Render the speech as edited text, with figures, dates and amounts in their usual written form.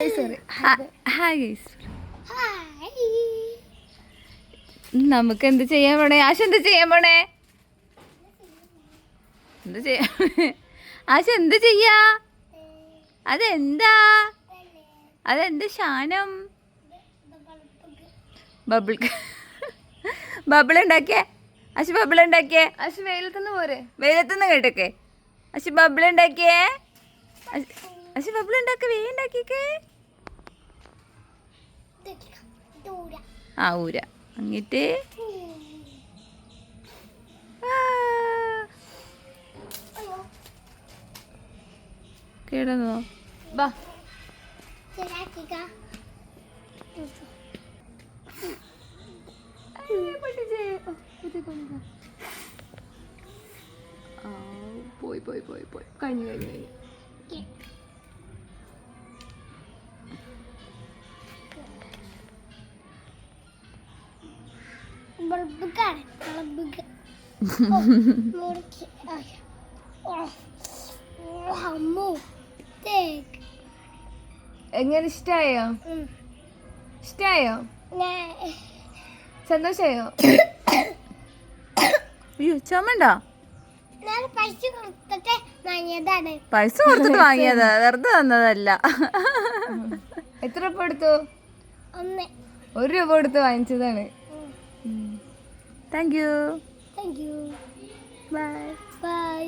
Hi guys, നമുക്ക് എന്ത് ചെയ്യാൻ പോണേ? ആശ എന്ത് ചെയ്യാൻ പോണേ? എന്ത് ചെയ്യാ? ആശ എന്ത് ചെയ്യാ? അതെന്താ? അതെന്ത് ശാനം? ബബിൾ ബബിൾ ഉണ്ടാക്കിയേ. അശ് ബബിൾ ഉണ്ടാക്കിയേ. അശ് വെയിലത്തുനിന്ന് പോരെ. വെയിലത്തുനിന്ന് കേട്ടൊക്കെ. അശ് ബബിൾ ഉണ്ടാക്കിയേ. അശ് ബബിൾ ഉണ്ടാക്കി വേഗം ഉണ്ടാക്കിക്കേ. ആ ഊര എന്നിട്ട് കേടന്നോ? ബാ പോയി പോയി പോയി പോയി കഴിഞ്ഞു കഴിഞ്ഞു കഴിഞ്ഞു. എങ്ങനെ ഇഷ്ടായോ? ഇഷ്ടായോ? സന്തോഷായോ? അയ്യോ ചുമണ്ടോ? പൈസ കൊടുത്തിട്ട് വാങ്ങിയതാ, വെറുതെ തന്നതല്ല. എത്ര രൂപ എടുത്തു? 1 രൂപ കൊടുത്ത് വാങ്ങിച്ചതാണ്. Thank you. Bye bye.